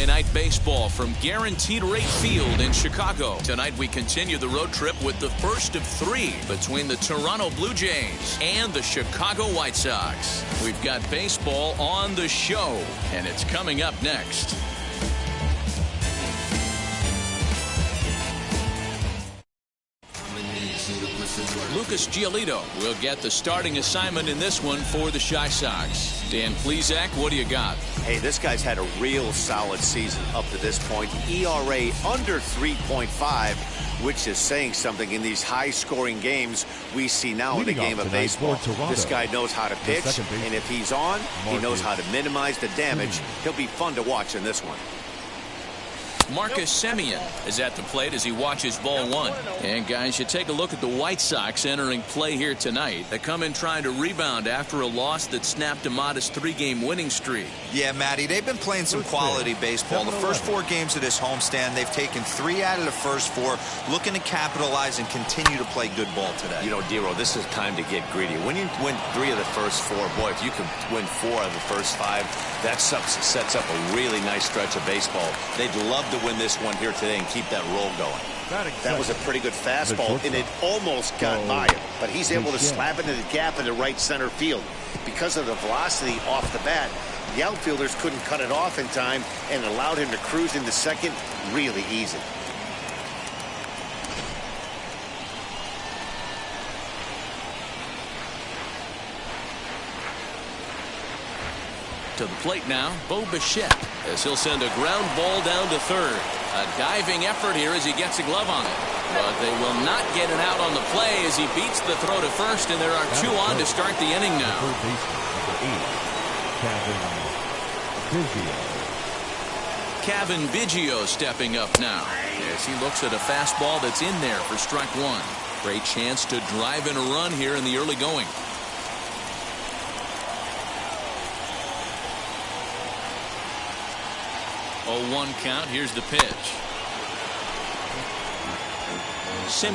Thursday Night Baseball from Guaranteed Rate Field in Chicago. Tonight we continue the road trip with the first of three between the Toronto Blue Jays and the Chicago White Sox. We've got baseball on the show, and it's coming up next. Lucas Giolito will get the starting assignment in this one for the Chi Sox. Dan Plesac, what do you got? Hey, this guy's had a real solid season up to this point. ERA under 3.5, which is saying something in these high-scoring games we see now in the game of baseball. This guy knows how to pitch, and if he's on, he knows how to minimize the damage. He'll be fun to watch in this one. Marcus Semien is at the plate as he watches ball one. And guys, you take a look at the White Sox entering play here tonight. They come in trying to rebound after a loss that snapped a modest 3-game winning streak. Yeah, Matty, they've been playing some quality baseball. The first 4 games of this homestand, they've taken 3 out of the first 4, looking to capitalize and continue to play good ball today. You know, Dero, this is time to get greedy. When you win 3 of the first 4, boy, if you can win 4 of the first 5, that sets up a really nice stretch of baseball. They'd love to win this one here today and keep that roll going. That was a pretty good fastball, and it almost got by him, but he's able to slap into the gap in the right center field. Because of the velocity off the bat, the outfielders couldn't cut it off in time and allowed him to cruise into second really easy. To the plate now, Buchet, as he'll send a ground ball down to third. A diving effort here as he gets a glove on it. But they will not get it out on the play as he beats the throw to first, and there are 2 on to start the inning now. Kevin Biggio stepping up now as he looks at a fastball that's in there for strike 1. Great chance to drive in a run here in the early going. 0-1 count. Here's the pitch. Semien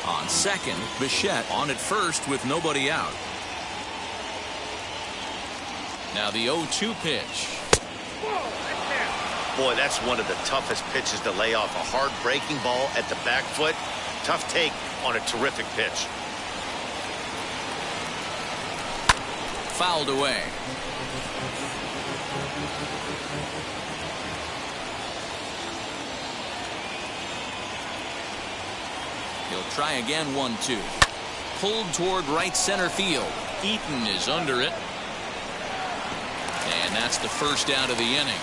on second. Buchet on at first with nobody out. Now the 0-2 pitch. Boy, that's one of the toughest pitches to lay off. A hard breaking ball at the back foot. Tough take on a terrific pitch. Fouled away. He'll try again. 1-2. Pulled toward right center field. Eaton is under it. And that's the first out of the inning.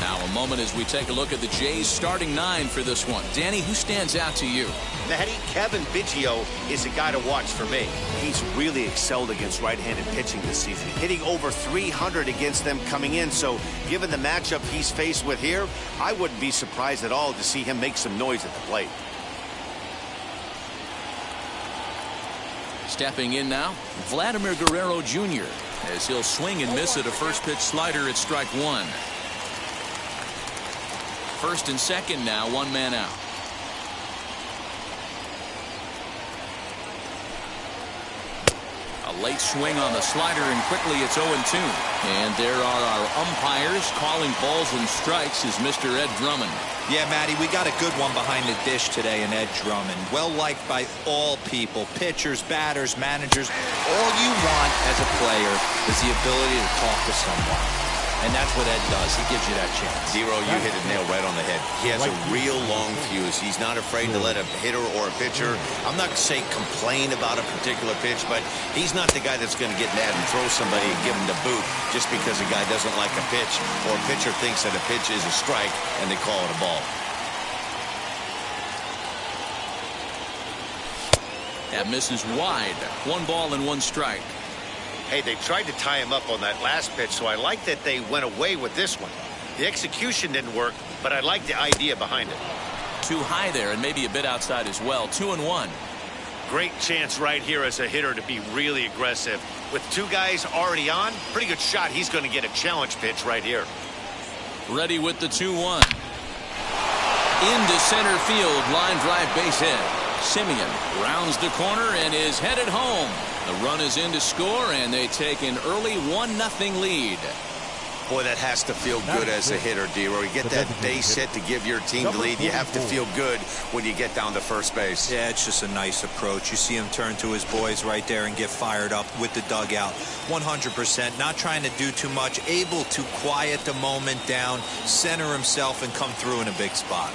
Now a moment as we take a look at the Jays starting 9 for this one. Danny, who stands out to you? Matty, Kevin Biggio is a guy to watch for me. He's really excelled against right-handed pitching this season, hitting over 300 against them coming in. So given the matchup he's faced with here, I wouldn't be surprised at all to see him make some noise at the plate. Stepping in now, Vladimir Guerrero Jr. as he'll swing and miss at a first pitch slider at strike 1. First and second now, 1 man out. A late swing on the slider, and quickly it's 0-2. And there are our umpires calling balls and strikes is Mr. Ed Drummond. Yeah, Matty, we got a good one behind the dish today in Ed Drummond. Well liked by all people, pitchers, batters, managers. All you want as a player is the ability to talk to someone. And that's what Ed does. He gives you that chance. Zero, you hit it nail right on the head. He has a real long fuse. He's not afraid to let a hitter or a pitcher, I'm not saying complain about a particular pitch, but he's not the guy that's going to get mad and throw somebody and give him the boot just because a guy doesn't like a pitch or a pitcher thinks that a pitch is a strike and they call it a ball. That misses wide. 1 ball and 1 strike. Hey, they tried to tie him up on that last pitch, so I like that they went away with this one. The execution didn't work, but I like the idea behind it. Too high there and maybe a bit outside as well. 2-1. Great chance right here as a hitter to be really aggressive. With 2 guys already on, pretty good shot. He's going to get a challenge pitch right here. Ready with the 2-1. Into center field, line drive base hit. Simeon rounds the corner and is headed home. The run is in to score, and they take an early 1-0 lead. Boy, that has to feel good as a hitter, D-Roy. You get that base hit to give your team the lead. You have to feel good when you get down to first base. Yeah, it's just a nice approach. You see him turn to his boys right there and get fired up with the dugout. 100%, not trying to do too much, able to quiet the moment down, center himself, and come through in a big spot.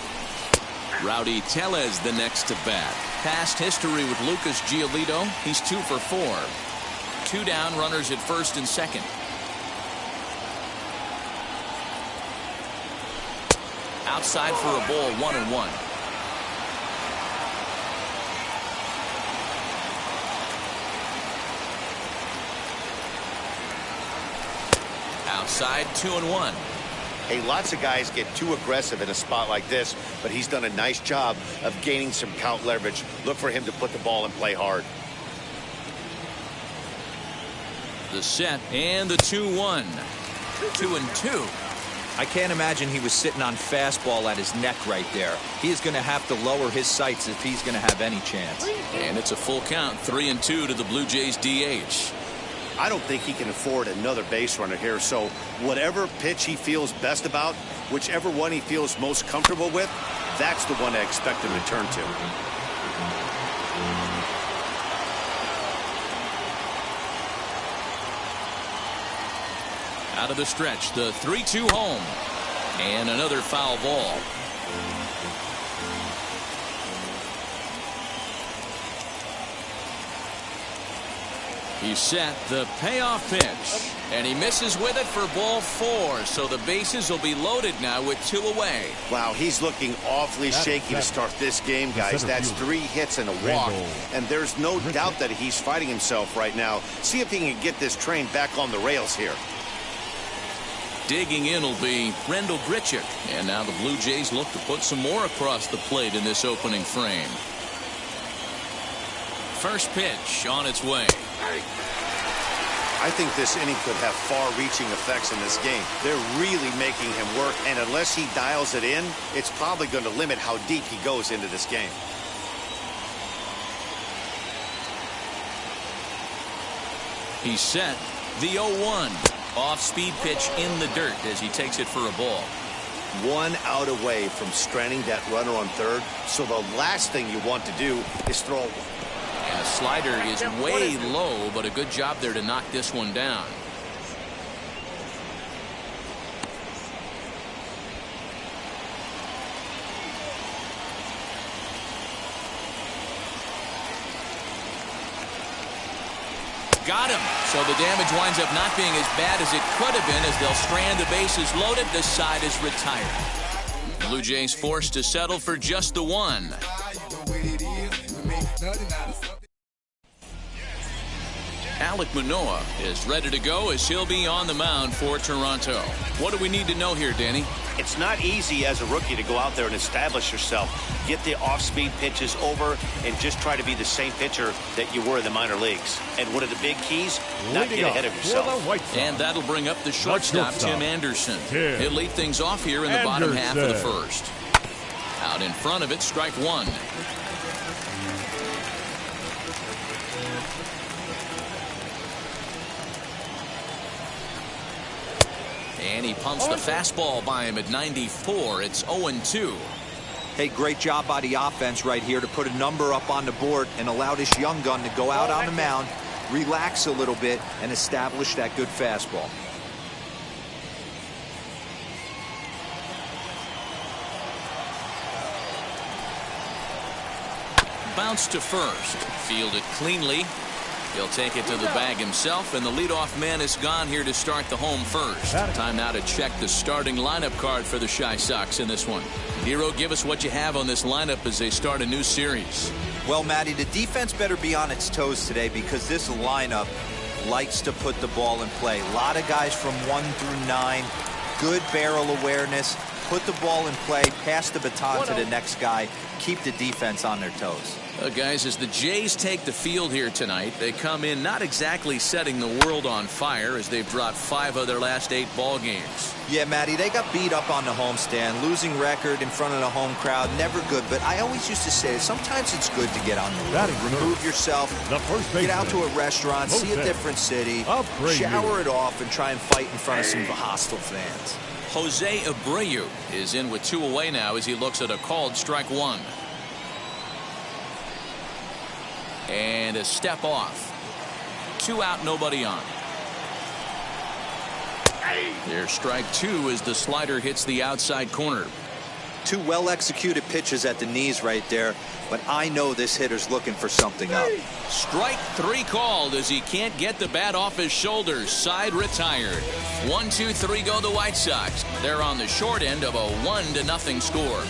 Rowdy Tellez the next to bat. Past history with Lucas Giolito. He's 2 for 4. 2 down, runners at first and second. Outside for a ball, 1-1. Outside, 2-1. Hey, lots of guys get too aggressive in a spot like this, but he's done a nice job of gaining some count leverage. Look for him to put the ball in play hard. The set and the 2-1. 2-2. I can't imagine he was sitting on fastball at his neck right there. He is going to have to lower his sights if he's going to have any chance. And it's a full count, 3-2 to the Blue Jays DH. I don't think he can afford another base runner here, so whatever pitch he feels best about, whichever one he feels most comfortable with, that's the one I expect him to turn to. Out of the stretch, the 3-2 home. And another foul ball. He's set the payoff pitch. And he misses with it for ball 4. So the bases will be loaded now with 2 away. Wow, he's looking awfully shaky to start this game, guys. That's 3 hits and a walk. And there's no doubt that he's fighting himself right now. See if he can get this train back on the rails here. Digging in will be Rendell Grichuk. And now the Blue Jays look to put some more across the plate in this opening frame. First pitch on its way. I think this inning could have far-reaching effects in this game. They're really making him work, and unless he dials it in, it's probably going to limit how deep he goes into this game. He's set the 0-1. Off-speed pitch in the dirt as he takes it for a ball. 1 out away from stranding that runner on third, so the last thing you want to do is throw. And the slider is way low, but a good job there to knock this one down. Got him. So the damage winds up not being as bad as it could have been as they'll strand the bases loaded. This side is retired. Blue Jays forced to settle for just the 1. Alek Manoah is ready to go as he'll be on the mound for Toronto. What do we need to know here, Danny? It's not easy as a rookie to go out there and establish yourself, get the off-speed pitches over, and just try to be the same pitcher that you were in the minor leagues. And one of the big keys, not get ahead of yourself. And that'll bring up the shortstop, Tim Anderson. He'll lead things off here in the bottom half of the first. Out in front of it, strike 1. And he pumps the fastball by him at 94. It's 0-2. Hey, great job by the offense right here to put a number up on the board and allow this young gun to go out on the mound, relax a little bit, and establish that good fastball. Bounce to first. Fielded cleanly. He'll take it to the bag himself, and the leadoff man is gone here to start the home first. Time now to check the starting lineup card for the Chi Sox in this one. Hero, give us what you have on this lineup as they start a new series. Well, Matty, the defense better be on its toes today because this lineup likes to put the ball in play. A lot of guys from 1 through 9, good barrel awareness, Put the ball in play, pass the baton to the next guy, keep the defense on their toes. Guys, as the Jays take the field here tonight, they come in not exactly setting the world on fire as they've dropped 5 of their last 8 ball games. Yeah, Matty, they got beat up on the homestand. Losing record in front of the home crowd, never good. But I always used to say, sometimes it's good to get on the road. Remove yourself, get out to a restaurant, see a different city, shower it off, and try and fight in front of some hostile fans. Jose Abreu is in with 2 away now as he looks at a called strike 1. And a step off. 2 out, nobody on. There's strike 2 as the slider hits the outside corner. 2 well-executed pitches at the knees right there, but I know this hitter's looking for something up. Strike 3 called as he can't get the bat off his shoulders. Side retired. 1-2-3 go the White Sox. They're on the short end of a 1-0 score.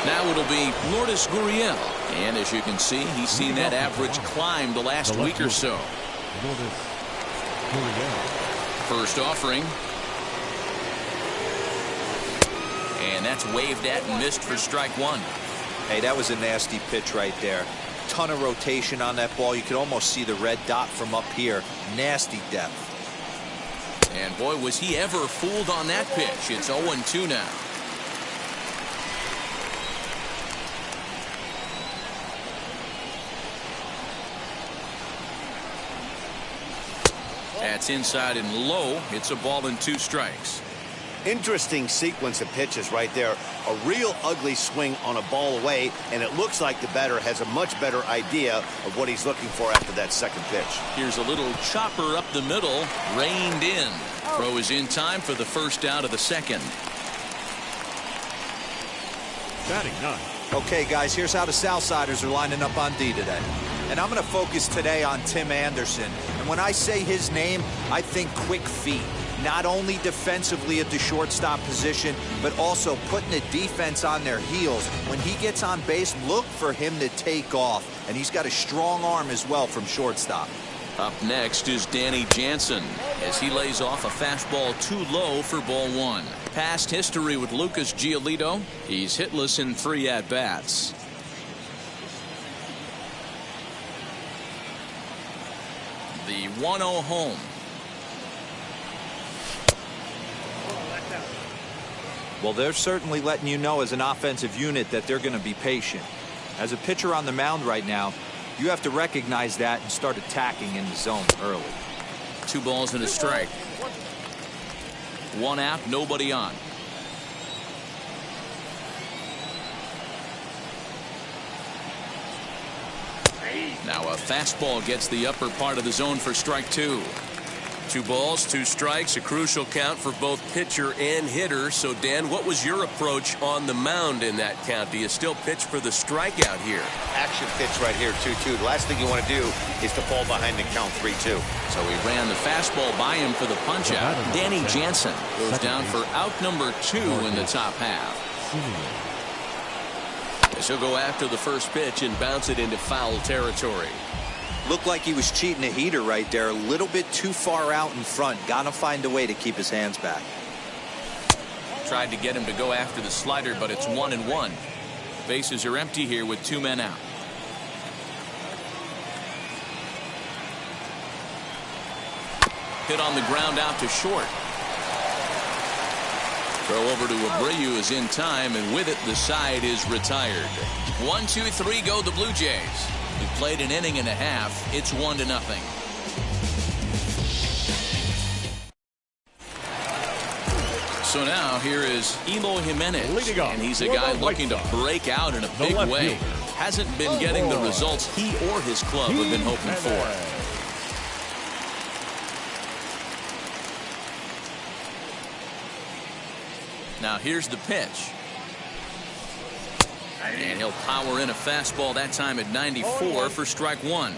Now it'll be Lourdes Gurriel. And as you can see, he's seen that average climb the last week or so. First offering. And that's waved at and missed for strike 1. Hey, that was a nasty pitch right there. Ton of rotation on that ball. You could almost see the red dot from up here. Nasty depth. And boy, was he ever fooled on that pitch. It's 0-2 now. That's inside and low. It's a ball and 2 strikes. Interesting sequence of pitches right there. A real ugly swing on a ball away, and it looks like the batter has a much better idea of what he's looking for after that second pitch. Here's a little chopper up the middle, reined in. Throw is in time for the first out of the second. Batting 9. Okay, guys, here's how the Southsiders are lining up on D today. And I'm going to focus today on Tim Anderson. And when I say his name, I think quick feet. Not only defensively at the shortstop position, but also putting the defense on their heels. When he gets on base, look for him to take off. And he's got a strong arm as well from shortstop. Up next is Danny Jansen as he lays off a fastball too low for ball 1. Past history with Lucas Giolito. He's hitless in 3 at-bats. The 1-0 home. Well, they're certainly letting you know as an offensive unit that they're going to be patient. As a pitcher on the mound right now, you have to recognize that and start attacking in the zone early. 2 balls and a strike. 1 out, nobody on. Now a fastball gets the upper part of the zone for strike 2. 2 balls, 2 strikes, a crucial count for both pitcher and hitter. So, Dan, what was your approach on the mound in that count? Do you still pitch for the strikeout here? Action pitch right here, 2-2. The last thing you want to do is to fall behind the count 3-2. So he ran the fastball by him for the punch-out. Danny Jansen goes down for out number 2 in the top half. As he'll go after the first pitch and bounce it into foul territory. Looked like he was cheating a heater right there. A little bit too far out in front. Got to find a way to keep his hands back. Tried to get him to go after the slider, but it's 1-1. Bases are empty here with 2 men out. Hit on the ground out to short. Throw over to Abreu is in time, and with it, the side is retired. 1-2-3 go the Blue Jays. We played an inning and a half. It's 1-0. So now here is Eloy Jimenez, and he's a guy looking to break out in a big way. Hasn't been getting the results he or his club have been hoping for. Now here's the pitch. And he'll power in a fastball that time at 94 for strike 1.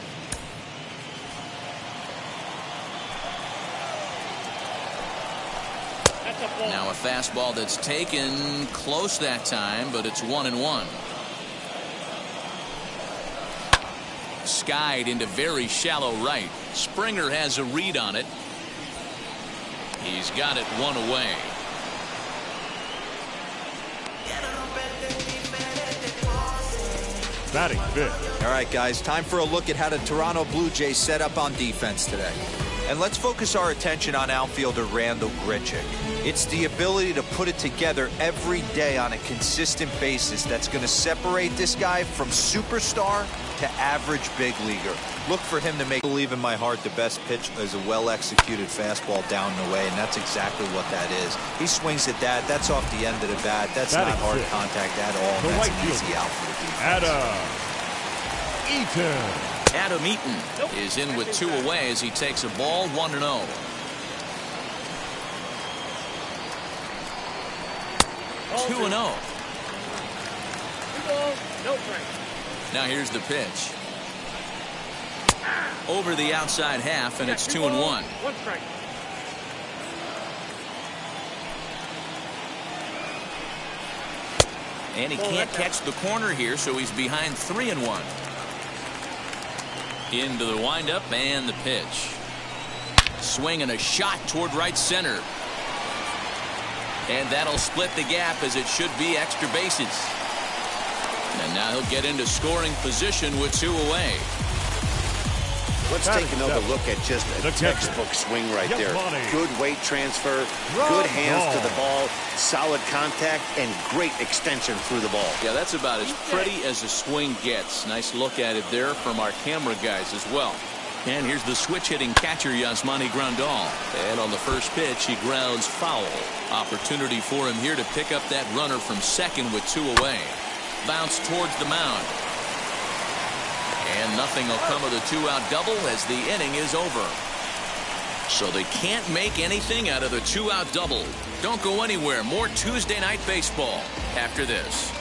Now a fastball that's taken close that time, but it's 1-1. Skied into very shallow right. Springer has a read on it. He's got it one away. Batting fifth. All right, guys, time for a look at how the Toronto Blue Jays set up on defense today. And let's focus our attention on outfielder Randal Grichuk. It's the ability to put it together every day on a consistent basis that's going to separate this guy from superstar to average big leaguer. Look for him to make believe in my heart the best pitch is a well-executed fastball down and away, and that's exactly what that is. He swings at that. That's off the end of the bat. That's not hard contact at all. That's an easy out for the defense. Adam Eaton is in with 2 away as he takes a ball 1-0. 2-0. Now here's the pitch. Over the outside half, and it's 2-1. And he can't catch the corner here, so he's behind 3-1. Into the windup and the pitch. Swing and a shot toward right center. And that'll split the gap as it should be extra bases. And now he'll get into scoring position with 2 away. Let's take another look at just a textbook swing right there. Good weight transfer, good hands to the ball, solid contact, and great extension through the ball. Yeah, that's about as pretty as a swing gets. Nice look at it there from our camera guys as well. And here's the switch-hitting catcher, Yasmani Grandal. And on the first pitch, he grounds foul. Opportunity for him here to pick up that runner from second with 2 away. Bounce towards the mound. And nothing will come of the 2-out double as the inning is over. So they can't make anything out of the 2-out double. Don't go anywhere. More Tuesday Night Baseball after this.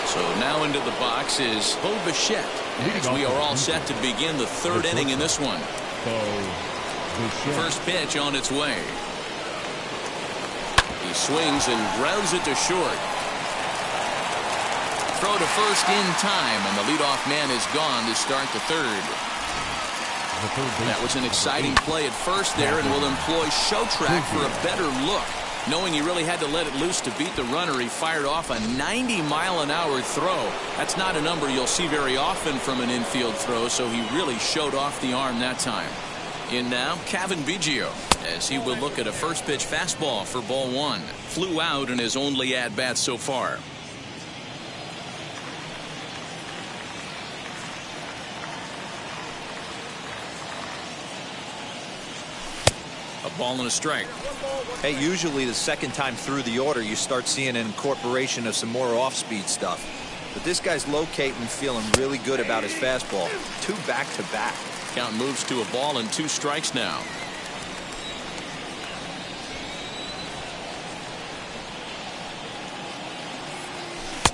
So now into the box is Buchet, as we are all set to begin the 3rd inning in this one. First pitch on its way. He swings and grounds it to short. Throw to first in time, and the leadoff man is gone to start the 3rd. That was an exciting play at first there, and will employ show track for a better look. Knowing he really had to let it loose to beat the runner, he fired off a 90-mile-an-hour throw. That's not a number you'll see very often from an infield throw, so he really showed off the arm that time. In now, Biggio, as he will look at a first-pitch fastball for ball 1. Flew out in his only at-bat so far. A ball and a strike. Hey, usually the second time through the order, you start seeing an incorporation of some more off-speed stuff. But this guy's locating, feeling really good about his fastball. 2 back-to-back. Count moves to a ball and 2 strikes now.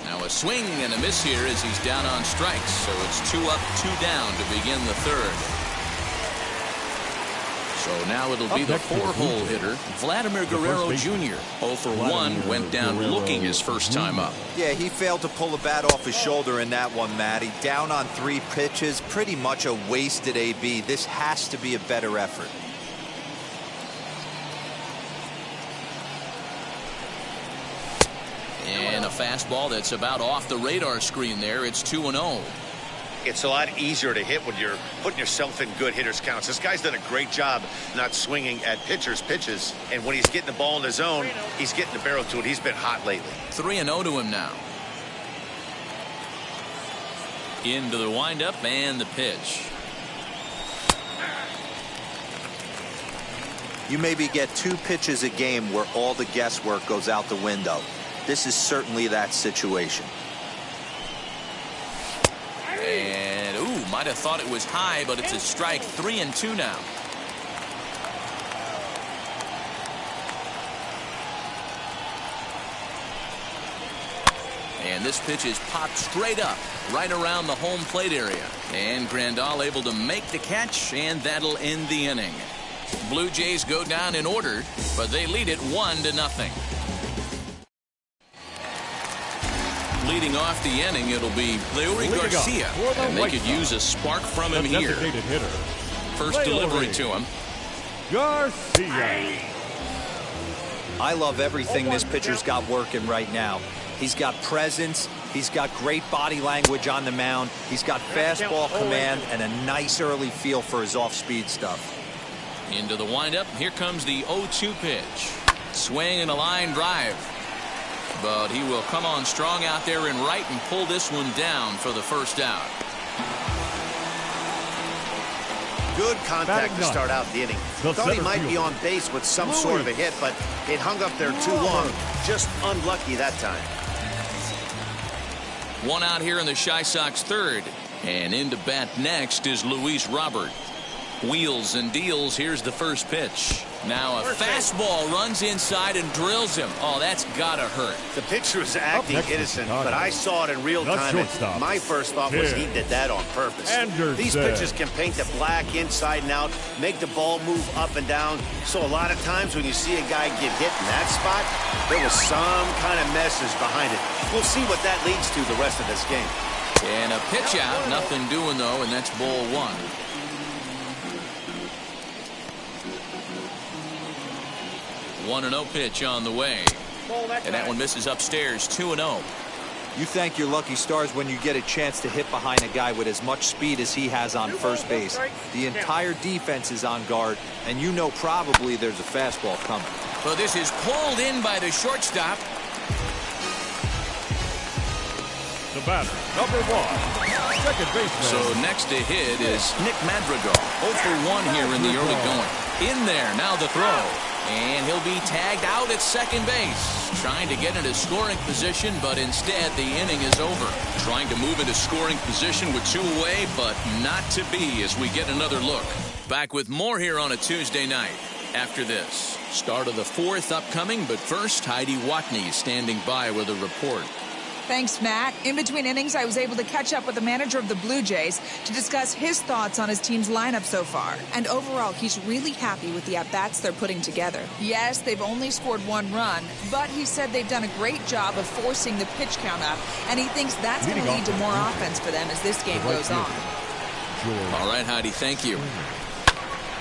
Now a swing and a miss here as he's down on strikes. So it's 2 up, 2 down to begin the 3rd. So now it'll be the 4-hole hitter, Vladimir Guerrero Jr. 0 for 1, went down looking his first time up. Yeah, he failed to pull the bat off his shoulder in that one, Matty. Down on 3 pitches, pretty much a wasted AB. This has to be a better effort. And a fastball that's about off the radar screen there. It's 2-0. It's a lot easier to hit when you're putting yourself in good hitters counts. This guy's done a great job not swinging at pitchers' pitches. And when he's getting the ball in the zone, he's getting the barrel to it. He's been hot lately. 3-0 to him now. Into the windup and the pitch. You maybe get 2 pitches a game where all the guesswork goes out the window. This is certainly that situation. And, might have thought it was high, but it's a strike. 3-2 now. And this pitch is popped straight up, right around the home plate area. And Grandal able to make the catch, and that'll end the inning. Blue Jays go down in order, but they lead it 1-0. Leading off the inning, it'll be Leury Garcia, and they could use a spark from him here. first delivery to him. Garcia. I love everything this pitcher's got working right now. He's got presence. He's got great body language on the mound. He's got fastball command and a nice early feel for his off-speed stuff. Into the windup. Here comes the 0-2 pitch. Swing and a line drive. But he will come on strong out there in right and pull this one down for the first out. Good contact to start out the inning. Thought he might be on base with some sort of a hit, but it hung up there too long. Just unlucky that time. One out here in the Chi Sox third. And into bat next is Luis Robert. Wheels and deals. Here's the first pitch. Now a fastball runs inside and drills him. Oh, that's gotta hurt. The pitcher was acting innocent, but I saw it in real time. And my first thought was he did that on purpose. These pitchers can paint the black inside and out, make the ball move up and down. So a lot of times when you see a guy get hit in that spot, there was some kind of message behind it. We'll see what that leads to the rest of this game. And a pitch out. Nothing doing, though, and that's ball one. 1-0 pitch on the way. And that one misses upstairs. 2-0. You thank your lucky stars when you get a chance to hit behind a guy with as much speed as he has on first base. The entire defense is on guard, and you know probably there's a fastball coming. Well, this is pulled in by the shortstop. The batter, number 1, second baseman. So next to hit is Nick Madrigal. 0 for 1 here in the early going. In there, now the throw. And he'll be tagged out at second base. Trying to get into scoring position, but instead the inning is over. Trying to move into scoring position with 2 away, but not to be as we get another look. Back with more here on a Tuesday night. After this, start of the 4th upcoming, but first, Heidi Watney standing by with a report. Thanks, Matt. In between innings, I was able to catch up with the manager of the Blue Jays to discuss his thoughts on his team's lineup so far. And overall, he's really happy with the at-bats they're putting together. Yes, they've only scored 1 run, but he said they've done a great job of forcing the pitch count up, and he thinks that's going to lead to more offense for them as this game goes on. All right, Heidi, thank you.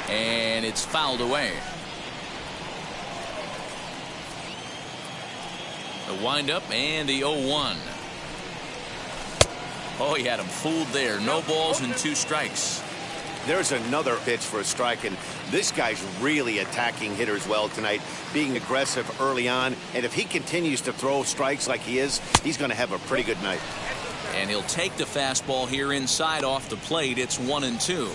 And it's fouled away. The windup and the 0-1. Oh, he had him fooled there. No balls and 2 strikes. There's another pitch for a strike, and this guy's really attacking hitters well tonight, being aggressive early on. And if he continues to throw strikes like he is, he's going to have a pretty good night. And he'll take the fastball here inside off the plate. It's 1-2.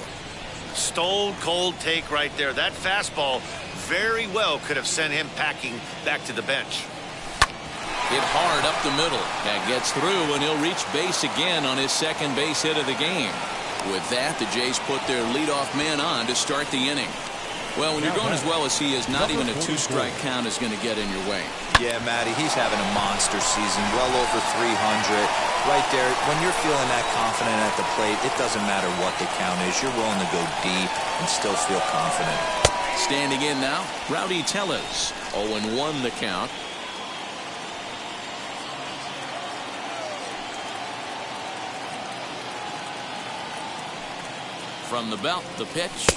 Stone cold take right there. That fastball very well could have sent him packing back to the bench. Hit hard up the middle. That gets through, and he'll reach base again on his second base hit of the game. With that, the Jays put their leadoff man on to start the inning. Well, when you're going as well as he is, not even a 2-strike count is going to get in your way. Yeah, Matty, he's having a monster season, well over 300. Right there, when you're feeling that confident at the plate, it doesn't matter what the count is. You're willing to go deep and still feel confident. Standing in now, Rowdy Tellez. 0-1 the count. From the belt, the pitch.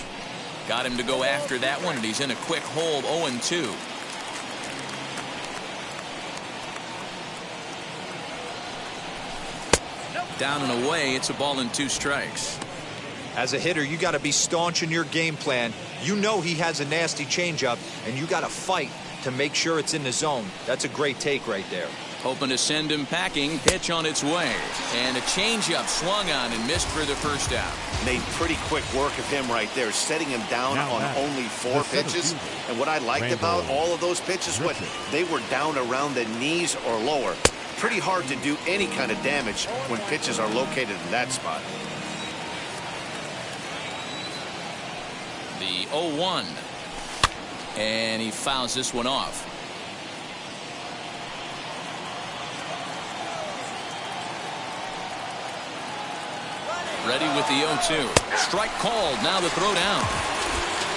Got him to go after that one, and he's in a quick hold. 0-2. Down and away. It's a ball and 2 strikes. As a hitter, you got to be staunch in your game plan. You know he has a nasty changeup, and you got to fight to make sure it's in the zone. That's a great take right there. Hoping to send him packing. Pitch on its way. And a changeup swung on and missed for the first out. Made pretty quick work of him right there, setting him down on only 4 pitches. And what I liked about all of those pitches, what they were down around the knees or lower. Pretty hard to do any kind of damage when pitches are located in that spot. The 0-1. And he fouls this one off. Ready with the 0-2. Strike called. Now the throw down.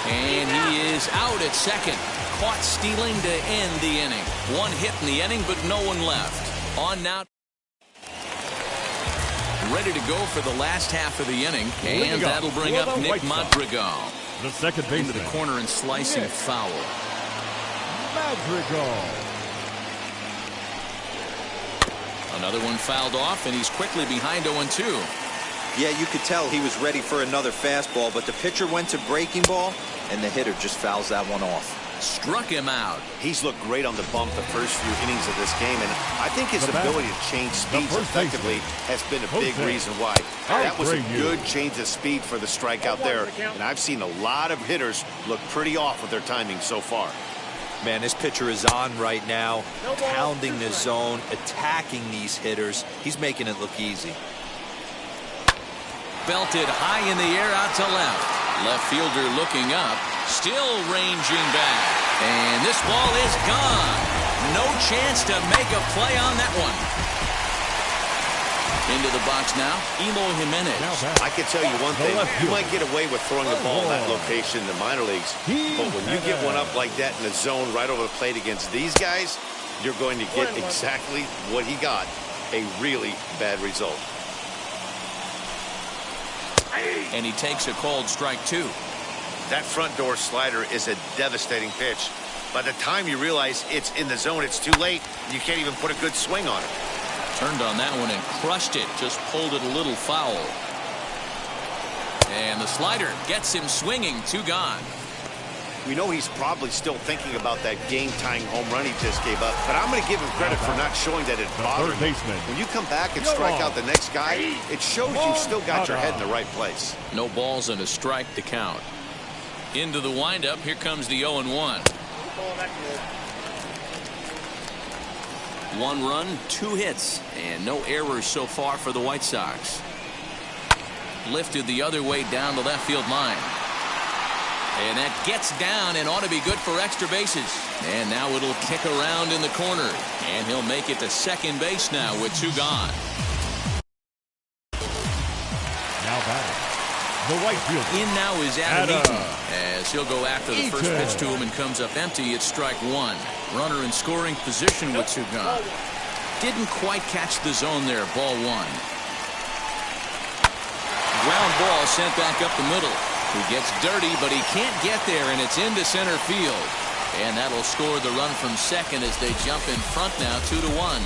And he is out at second. Caught stealing to end the inning. 1 hit in the inning, but no one left. On now. ready to go for the last half of the inning. And that'll bring up Nick Madrigal. The second baseman. Into the corner and slicing foul. Madrigal. Another one fouled off, and he's quickly behind 0-2. Yeah, you could tell he was ready for another fastball, but the pitcher went to breaking ball, and the hitter just fouls that one off. Struck him out. He's looked great on the bump the first few innings of this game, and I think his ability to change speeds effectively has been a big reason why. That was a good change of speed for the strikeout there, and I've seen a lot of hitters look pretty off with their timing so far. Man, this pitcher is on right now, pounding the zone, attacking these hitters. He's making it look easy. Belted high in the air out to left. Left fielder looking up, still ranging back. And this ball is gone. No chance to make a play on that one. Into the box now, Eloy Jimenez. I can tell you one thing. You might get away with throwing the ball in that location in the minor leagues. But when you get one up like that in the zone right over the plate against these guys, you're going to get exactly what he got. A really bad result. And he takes a called strike 2. That front door slider is a devastating pitch. By the time you realize it's in the zone, it's too late. You can't even put a good swing on it. Turned on that one and crushed it. Just pulled it a little foul. And the slider gets him swinging. 2 gone. We know he's probably still thinking about that game-tying home run he just gave up, but I'm going to give him credit for not showing that it bothered him. When you come back and strike out the next guy, it shows you've still got your head in the right place. No balls and a strike to count. Into the windup, here comes the 0-1. 1 run, 2 hits, and no errors so far for the White Sox. Lifted the other way down the left field line. And that gets down and ought to be good for extra bases. And now it'll kick around in the corner. And he'll make it to second base now with 2 gone. Now batting, the right fielder. In now is Adam Eaton, as he'll go after the first pitch to him and comes up empty. It's strike 1. Runner in scoring position with 2 gone. Didn't quite catch the zone there. Ball 1. Ground ball sent back up the middle. He gets dirty, but he can't get there, and it's into center field. And that'll score the run from second as they jump in front now, 2-1.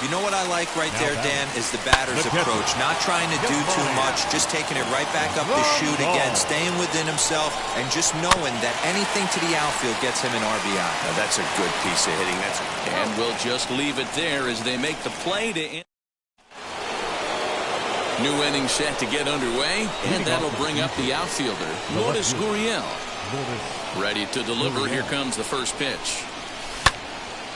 You know what I like right there, Dan, is the batter's approach. Not trying to do too much, just taking it right back up the chute again, staying within himself, and just knowing that anything to the outfield gets him an RBI. Now that's a good piece of hitting. And we'll just leave it there as they make the play to end. New inning set to get underway, and that'll bring up the outfielder, Lourdes Gurriel. Ready to deliver. Here comes the first pitch.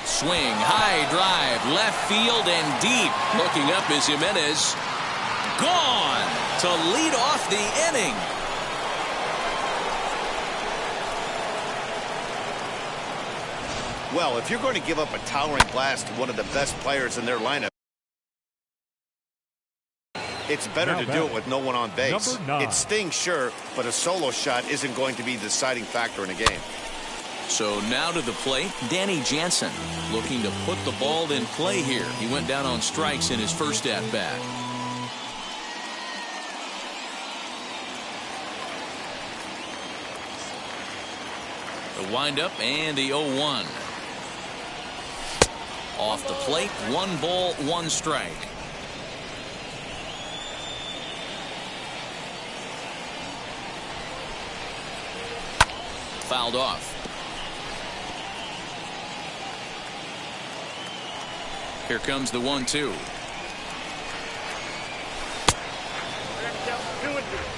Swing, high drive, left field and deep. Looking up is Jimenez. Gone to lead off the inning. Well, if you're going to give up a towering blast to one of the best players in their lineup, it's better to do it with no one on base. It stings, sure, but a solo shot isn't going to be the deciding factor in a game. So now to the plate, Danny Jansen looking to put the ball in play here. He went down on strikes in his first at-bat. The windup and the 0-1. Off the plate, 1 ball, 1 strike. Fouled off. Here comes the 1-2.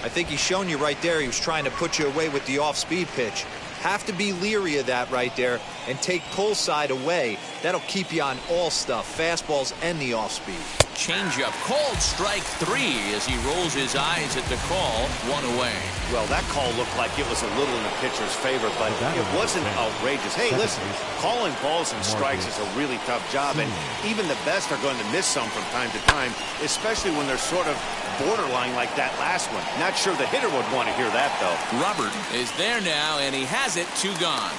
I think he's shown you right there. He was trying to put you away with the off-speed pitch. Have to be leery of that right there and take pull side away. That'll keep you on all stuff, fastballs and the off-speed. Changeup called strike 3 as he rolls his eyes at the call. 1 away. Well, that call looked like it was a little in the pitcher's favor, but it wasn't outrageous. Hey, listen, calling balls and strikes is a really tough job, and even the best are going to miss some from time to time, especially when they're sort of borderline like that last one. Not sure the hitter would want to hear that, though. Robert is there now, and he has it. 2 gone.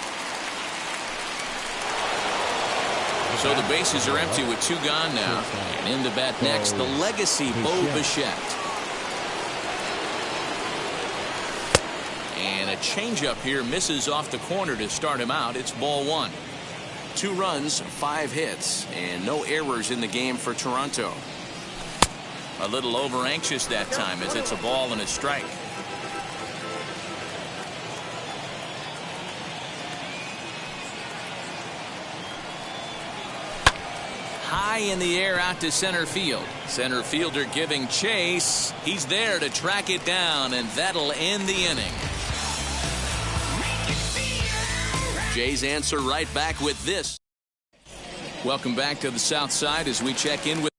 The So the bases are empty with 2 gone now. And in to bat next, the legacy Buchet. And a changeup here misses off the corner to start him out. It's ball 1. 2 runs, 5 hits, and no errors in the game for Toronto. A little over anxious that time as it's a ball and a strike. High in the air out to center field. Center fielder giving chase. He's there to track it down, and that'll end the inning. Jays answer right back with this. Welcome back to the South Side as we check in with